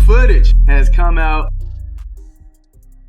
footage has come out.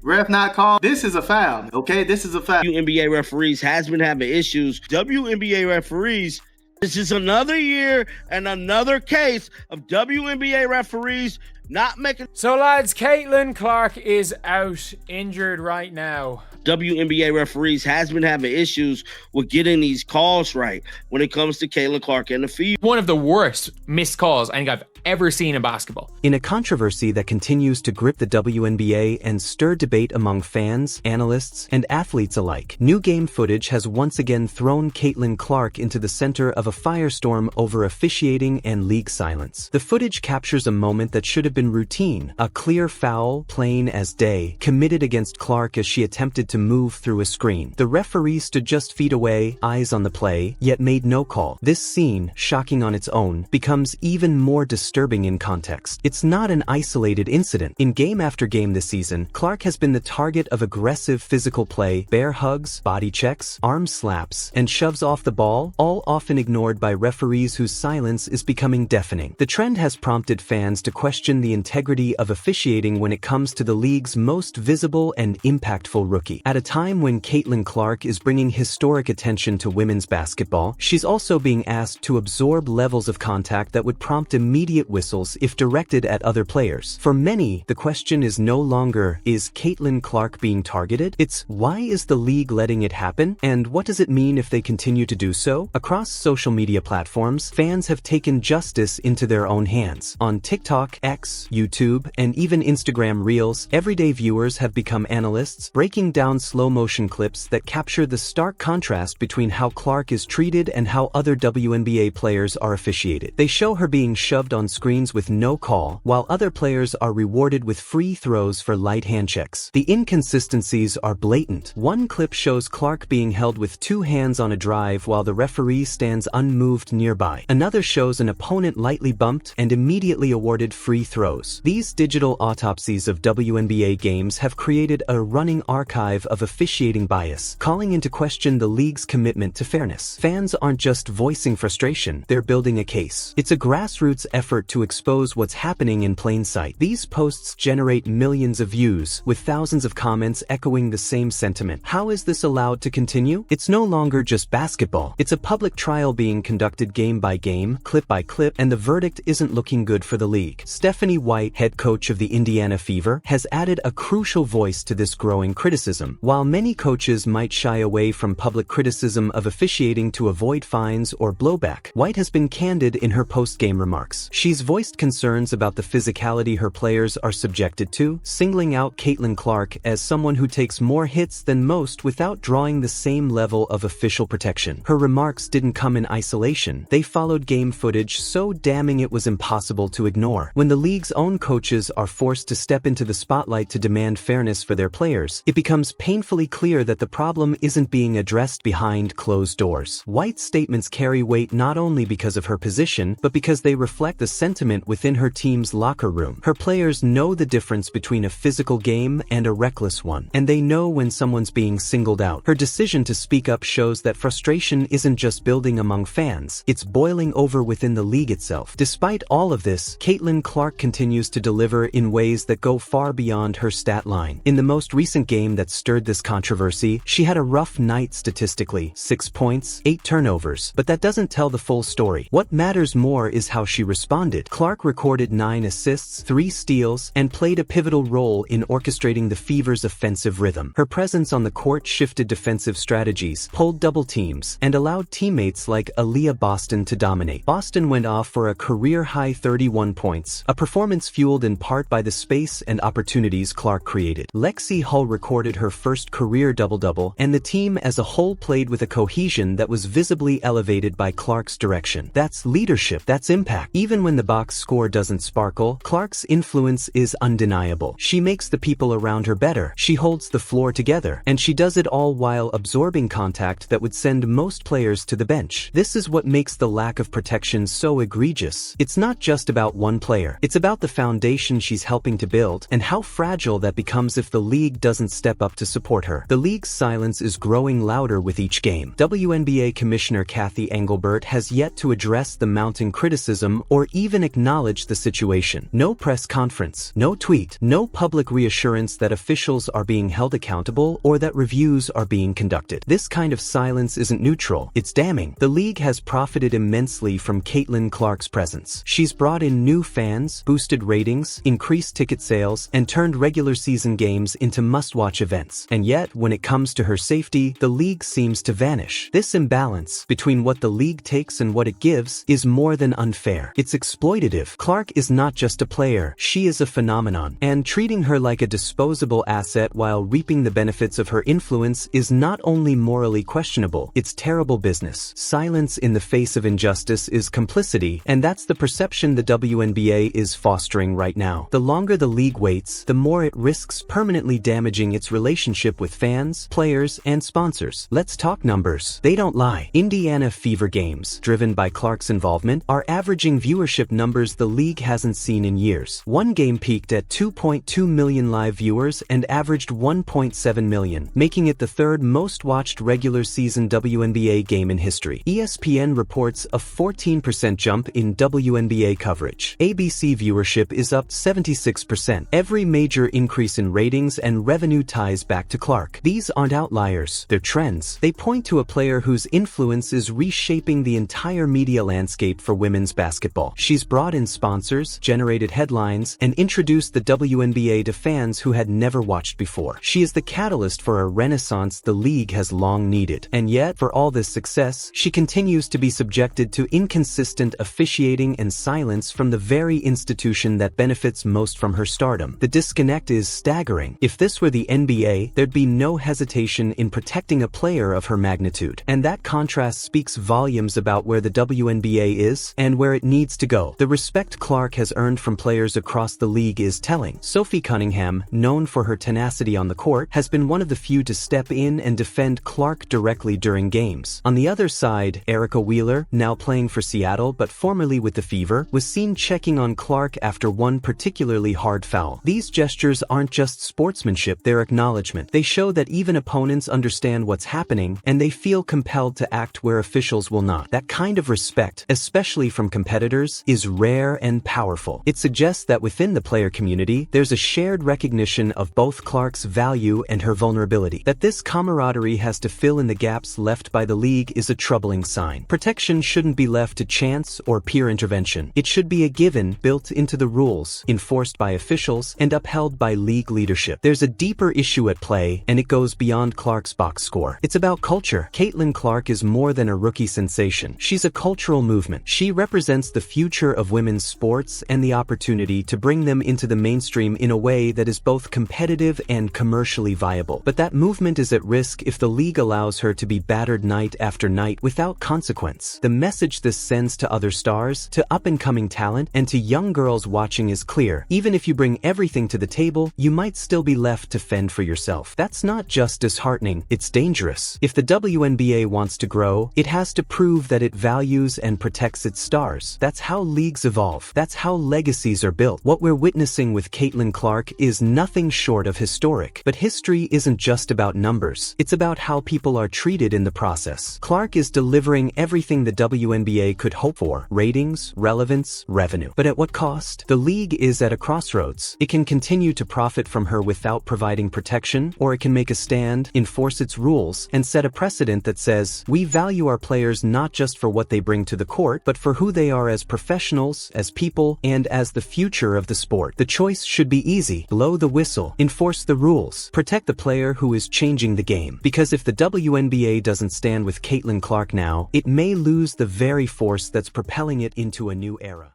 Ref not called. This is a foul, okay? This is a foul. WNBA referees has been having issues. WNBA referees, this is another year and another case of WNBA referees not making... So, lads, Caitlin Clark is out, injured right now. WNBA referees has been having issues with getting these calls right when it comes to Caitlin Clark and the field. One of the worst missed calls I think I've ever seen in basketball. In a controversy that continues to grip the WNBA and stir debate among fans, analysts, and athletes alike, new game footage has once again thrown Caitlin Clark into the center of a firestorm over officiating and league silence. The footage captures a moment that should have been routine, a clear foul, plain as day, committed against Clark as she attempted to move through a screen. The referee stood just feet away, eyes on the play, yet made no call. This scene, shocking on its own, becomes even more disturbing in context. It's not an isolated incident. In game after game this season, Clark has been the target of aggressive physical play, bear hugs, body checks, arm slaps, and shoves off the ball, all often ignored by referees whose silence is becoming deafening. The trend has prompted fans to question the integrity of officiating when it comes to the league's most visible and impactful rookie. At a time when Caitlin Clark is bringing historic attention to women's basketball, she's also being asked to absorb levels of contact that would prompt immediate whistles if directed at other players. For many, the question is no longer, is Caitlin Clark being targeted? It's, why is the league letting it happen? And what does it mean if they continue to do so? Across social media platforms, fans have taken justice into their own hands. On TikTok, X, YouTube, and even Instagram Reels, everyday viewers have become analysts, breaking down slow-motion clips that capture the stark contrast between how Clark is treated and how other WNBA players are officiated. They show her being shoved on screens with no call, while other players are rewarded with free throws for light hand checks. The inconsistencies are blatant. One clip shows Clark being held with two hands on a drive while the referee stands unmoved nearby. Another shows an opponent lightly bumped and immediately awarded free throws. These digital autopsies of WNBA games have created a running archive of officiating bias, calling into question the league's commitment to fairness. Fans aren't just voicing frustration, they're building a case. It's a grassroots effort to expose what's happening in plain sight. These posts generate millions of views, with thousands of comments echoing the same sentiment. How is this allowed to continue? It's no longer just basketball. It's a public trial being conducted game by game, clip by clip, and the verdict isn't looking good for the league. Stephanie White, head coach of the Indiana Fever, has added a crucial voice to this growing criticism. While many coaches might shy away from public criticism of officiating to avoid fines or blowback, White has been candid in her post-game remarks. She's voiced concerns about the physicality her players are subjected to, singling out Caitlin Clark as someone who takes more hits than most without drawing the same level of official protection. Her remarks didn't come in isolation. They followed game footage so damning it was impossible to ignore. When the league's own coaches are forced to step into the spotlight to demand fairness for their players, it becomes painfully clear that the problem isn't being addressed behind closed doors. White's statements carry weight not only because of her position, but because they reflect the sentiment within her team's locker room. Her players know the difference between a physical game and a reckless one, and they know when someone's being singled out. Her decision to speak up shows that frustration isn't just building among fans, it's boiling over within the league itself. Despite all of this, Caitlin Clark continues to deliver in ways that go far beyond her stat line. In the most recent game that stirred this controversy, she had a rough night statistically, 6 points, 8 turnovers, but that doesn't tell the full story. What matters more is how she responded. Clark recorded 9 assists, 3 steals, and played a pivotal role in orchestrating the Fever's offensive rhythm. Her presence on the court shifted defensive strategies, pulled double teams, and allowed teammates like Aaliyah Boston to dominate. Boston went off for a career-high 31 points, a performance fueled in part by the space and opportunities Clark created. Lexi Hull recorded her first career double-double, and the team as a whole played with a cohesion that was visibly elevated by Clark's direction. That's leadership, that's impact. Even when the box score doesn't sparkle, Clark's influence is undeniable. She makes the people around her better, she holds the floor together, and she does it all while absorbing contact that would send most players to the bench. This is what makes the lack of protection so egregious. It's not just about one player, it's about the foundation she's helping to build, and how fragile that becomes if the league doesn't step up to support her. The league's silence is growing louder with each game. WNBA Commissioner Kathy Engelbert has yet to address the mounting criticism or even acknowledge the situation. No press conference, no tweet, no public reassurance that officials are being held accountable or that reviews are being conducted. This kind of silence isn't neutral, it's damning. The league has profited immensely from Caitlin Clark's presence. She's brought in new fans, boosted ratings, increased ticket sales, and turned regular season games into must-watch events. And yet, when it comes to her safety, the league seems to vanish. This imbalance between what the league takes and what it gives is more than unfair. It's exploitative. Clark is not just a player, she is a phenomenon. And treating her like a disposable asset while reaping the benefits of her influence is not only morally questionable, it's terrible business. Silence in the face of injustice is complicity, and that's the perception the WNBA is fostering right now. The longer the league waits, the more it risks permanently damaging its relationship with fans, players, and sponsors. Let's talk numbers. They don't lie. Indiana Fever games, driven by Clark's involvement, are averaging viewership numbers the league hasn't seen in years. One game peaked at 2.2 million live viewers and averaged 1.7 million, making it the third most watched regular season WNBA game in history. ESPN reports a 14% jump in WNBA coverage. ABC viewership is up 76%. Every major increase in ratings and revenue ties back to Clark. These aren't outliers, they're trends. They point to a player whose influence is reshaping the entire media landscape for women's basketball. She's brought in sponsors, generated headlines, and introduced the WNBA to fans who had never watched before. She is the catalyst for a renaissance the league has long needed. And yet, for all this success, she continues to be subjected to inconsistent officiating and silence from the very institution that benefits most from her stardom. The disconnect is staggering. If this were the NBA, there'd be no hesitation in protecting a player of her magnitude. And that contrast speaks volumes about where the WNBA is and where it needs to go. The respect Clark has earned from players across the league is telling. Sophie Cunningham, known for her tenacity on the court, has been one of the few to step in and defend Clark directly during games. On the other side, Erica Wheeler, now playing for Seattle but formerly with the Fever, was seen checking on Clark after one particularly hard foul. These gestures aren't just sportsmanship, they're acknowledgement. They show that even opponents understand what's happening and they feel compelled to act where officials will not. That kind of respect, especially from competitors, is rare and powerful. It suggests that within the player community, there's a shared recognition of both Clark's value and her vulnerability. That this camaraderie has to fill in the gaps left by the league is a troubling sign. Protection shouldn't be left to chance or peer intervention. It should be a given built into the rules, enforced by officials, and upheld by league leadership. There's a deeper issue at play, and it goes beyond Clark's box score. It's about culture. Caitlin Clark is more than a rookie sensation. She's a cultural movement. She represents the future of women's sports and the opportunity to bring them into the mainstream in a way that is both competitive and commercially viable. But that movement is at risk if the league allows her to be battered night after night without consequence. The message this sends to other stars, to up-and-coming talent, and to young girls watching is clear. Even if you bring everything to the table, you might still be left to fend for yourself. That's not just disheartening, it's dangerous. If the WNBA wants to grow, it has to prove that it values and protects its stars. That's how leagues evolve. That's how legacies are built. What we're witnessing with Caitlin Clark is nothing short of historic. But history isn't just about numbers. It's about how people are treated in the process. Clark is delivering everything the WNBA could hope for: ratings, relevance, revenue. But at what cost? The league is at a crossroads. It can continue to profit from her without providing protection, or it can make a stand, enforce its rules, and set a precedent that says, we value our players not just for what they bring to the court, but for who they are as professionals, as people, and as the future of the sport. The choice should be easy. Blow the whistle. Enforce the rules. Protect the player who is changing the game. Because if the WNBA doesn't stand with Caitlin Clark now, it may lose the very force that's propelling it into a new era.